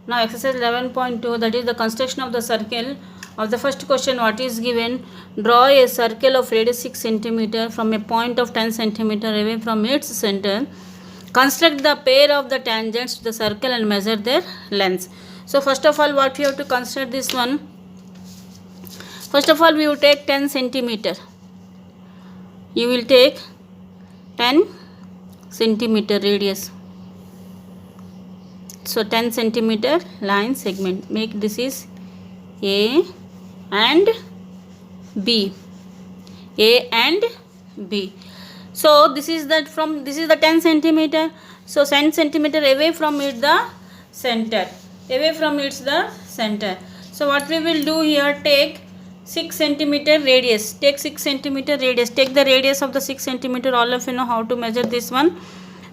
Now exercise 11.2, that is the construction of the circle. Of the first question, what is given? Draw a circle of radius 6 cm from a point of 10 cm away from its center. Construct the pair of the tangents to the circle and measure their lengths. So first of all, what we have to construct this one? First of all, we will take 10 cm. You will take 10 cm radius. So 10 cm line segment. Make this is A and B. A and B. So this is the 10 cm. So 10 cm away from it the center. Away from it's the center. So what we will do here, take 6 cm radius. Take 6 cm radius. Take the radius of the 6 cm. All of you know how to measure this one.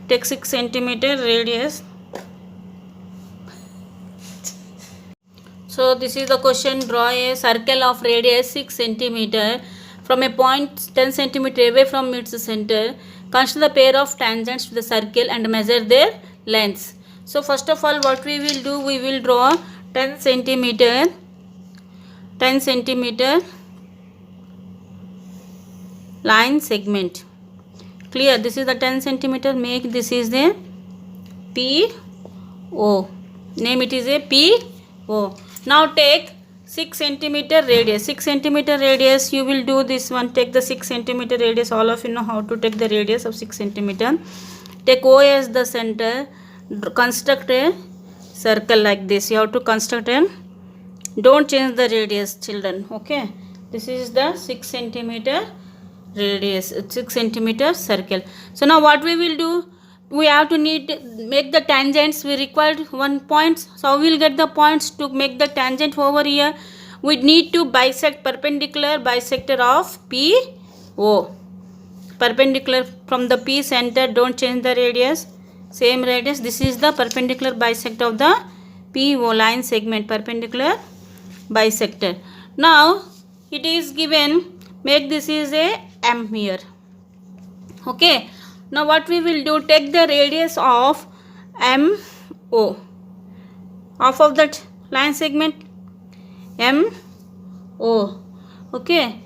Take 6 cm radius. So this is the question. Draw a circle of radius 6 cm from a point 10 cm away from its center. Construct the pair of tangents to the circle and measure their lengths. So first of all, what we will do, we will draw 10 cm line segment. Clear? This is the 10 cm. Make this is the PO. Name it is a PO. Now take 6 cm radius. 6 cm radius, you will do this one. Take the 6 cm radius. All of you know how to take the radius of 6 cm. Take O as the center. Construct a circle like this. You have to construct a, don't change the radius, children. Okay. This is the 6 cm radius, 6 cm circle. So now what we will do, we have to make the tangents. We required 1 point. So we will get the points to make the tangent over here. We need to bisect perpendicular bisector of PO. Perpendicular from the P center. Don't change the radius. Same radius. This is the perpendicular bisector of the PO line segment. Perpendicular bisector. Now it is given. Make this is a M here. Okay. Now what we will do, take the radius of MO, half of that line segment MO. Okay.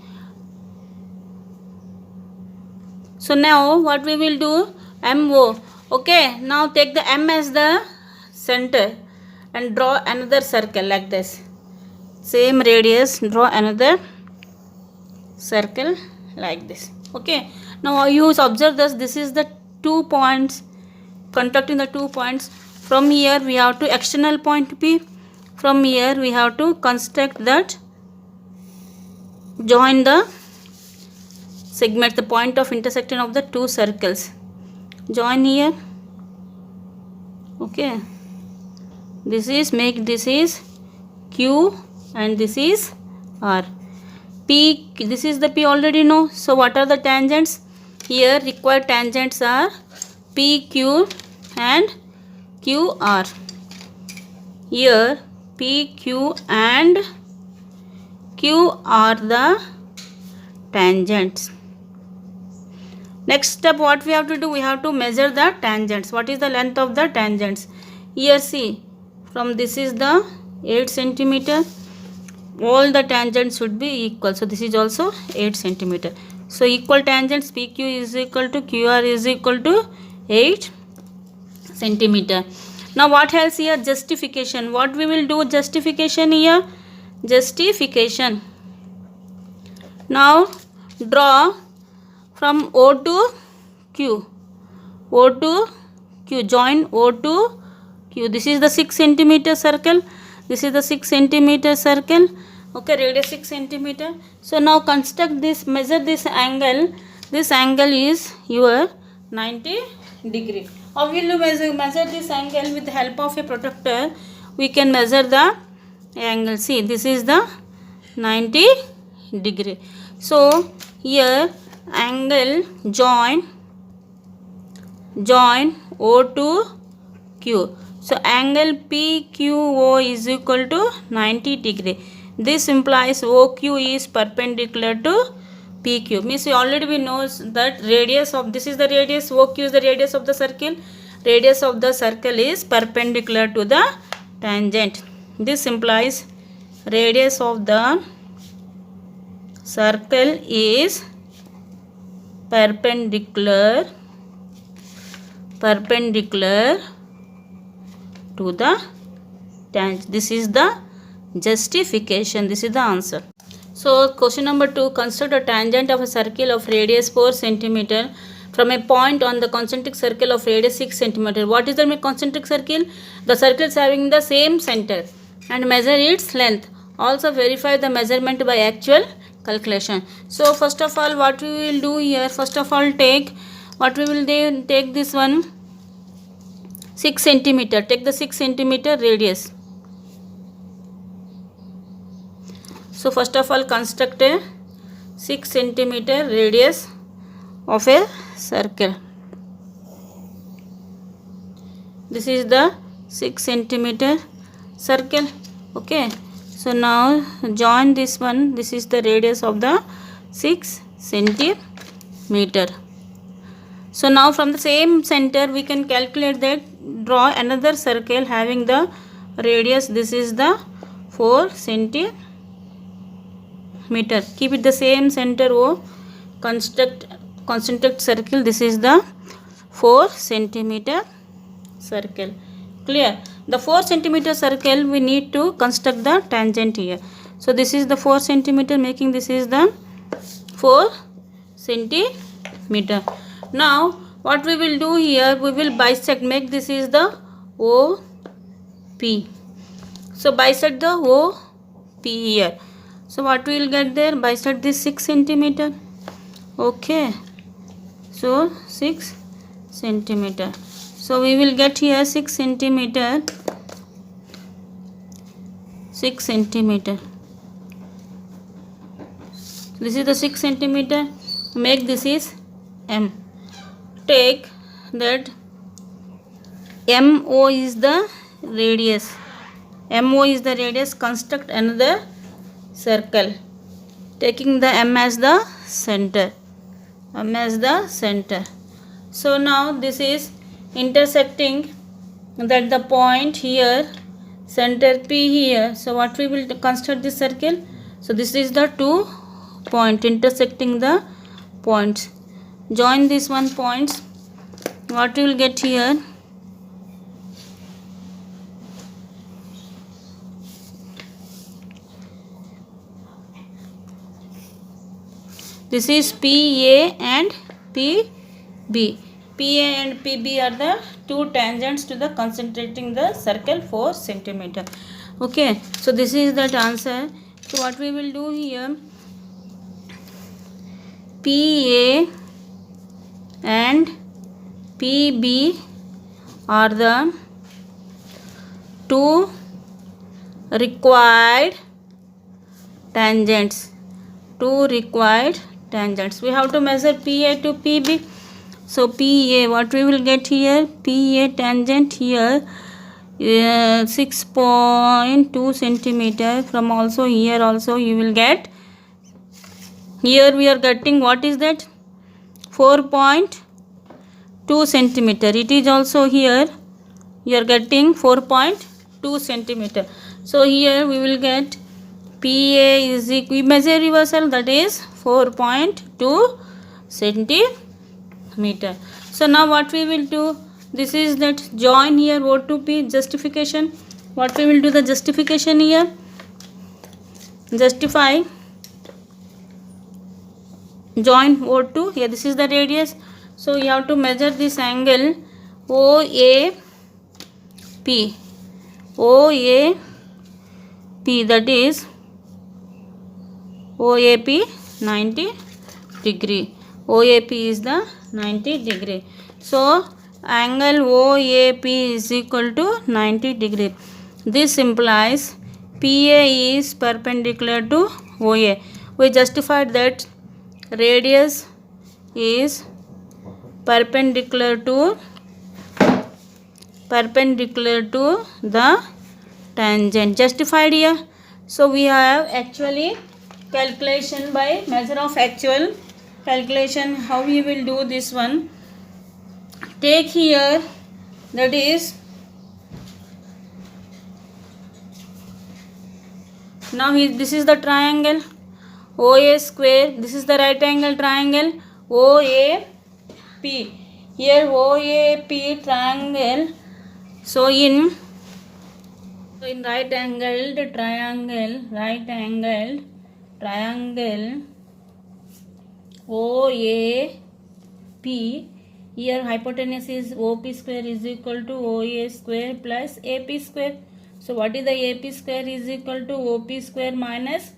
So now what we will do, MO. Okay. Now take the M as the center and draw another circle like this. Same radius, draw another circle like this. Okay. Now you observe this is the 2 points, constructing the 2 points. From here we have to external point P. From here we have to construct that, join the segment, the point of intersection of the 2 circles. Join here. Okay. This is, make this is Q and this is R. P, this is the P already know. So what are the tangents? Here required tangents are PQ and QR. Here PQ and Q are the tangents. Next step, what we have to do? We have to measure the tangents. What is the length of the tangents? Here see, from this is the 8 cm. All the tangents should be equal. So this is also 8 cm. So equal tangents, PQ is equal to QR is equal to 8 cm. Now what else here? Justification. What we will do? Justification here. Justification. Now draw from O to Q. O to Q. Join O to Q. This is the 6 cm circle. This is the 6 cm circle. Okay, radius 6 cm. So now construct this, measure this angle. This angle is your 90 degree. How will you measure this angle? With the help of a protractor, we can measure the angle. See, this is the 90 degree. So here angle join O to Q. So angle PQO is equal to 90 degree. This implies OQ is perpendicular to PQ. Means we knows that radius of, this is the radius, OQ is the radius of the circle. Radius of the circle is perpendicular to the tangent. This implies radius of the circle is perpendicular to the tangent. This is the justification. This is the answer. So question number 2, construct a tangent of a circle of radius 4 cm from a point on the concentric circle of radius 6 cm. What is the concentric circle? The circle is having the same center, and measure its length. Also verify the measurement by actual calculation. So first of all, what we will do here, first of all take this one 6 cm. Take the 6 cm radius. So first of all construct a 6 cm radius of a circle. This is the 6 cm circle. Okay, so now join this one. This is the radius of the 6 cm. So now from the same center we can calculate that, draw another circle having the radius. This is the 4 cm. Keep it the same center. O concentric circle. This is the 4 cm circle. Clear? The 4 cm circle we need to construct the tangent here. So this is the 4 cm, making this is the 4 cm. Now what we will do here, we will bisect, make this is the OP. So bisect the OP here. So what we will get there, bisect this 6 cm. Okay, so 6 cm. So we will get here 6 cm. 6 cm. This is the 6 cm. Make this is M. Take that MO is the radius. MO is the radius. Construct another circle, taking the M as the center. M as the center. So now this is intersecting that the point here, center P here. So what we will construct this circle? So this is the 2 point intersecting the points. Join this one points. What you will get here? This is PA and PB. PA and PB are the two tangents to the concentrating the circle 4 cm. Okay, so this is that answer. So what we will do here, PA and PB are the two required tangents. We have to measure PA to PB. So PA, what we will get here, PA tangent here 6.2 cm. From also here also you will get, here we are getting, what is that, 4.2 cm. It is also here you are getting 4.2 cm. So here we will get PA is equal, we measure yourself, that is 4.2 cm. So now what we will do, this is that join here O to P, justification. What we will do, the justification here, justify, join O to here, this is the radius. So you have to measure this angle OAP, that is OAP 90 degree. OAP is the 90 degree. So angle OAP is equal to 90 degree. This implies PA is perpendicular to OA. We justified that radius is perpendicular to the tangent. Justified here. So we have actually calculation by measure of actual calculation. How we will do this one? Take here, that is Now this is the triangle OA square. This is the right angle triangle OAP. Here OAP triangle. So in right angled triangle OAP. Here hypotenuse is OP square is equal to OA square plus AP square. So what is the AP square is equal to OP square minus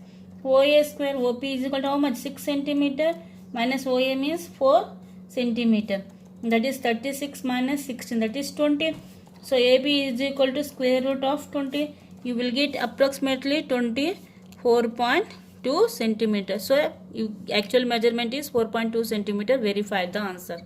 OA square. OP is equal to how much? 6 centimeter minus OA means 4 centimeter. That is 36 minus 16, that is 20. So AB is equal to square root of 20. You will get approximately 24.2 centimeter. So actual measurement is 4.2 centimeter. Verify the answer.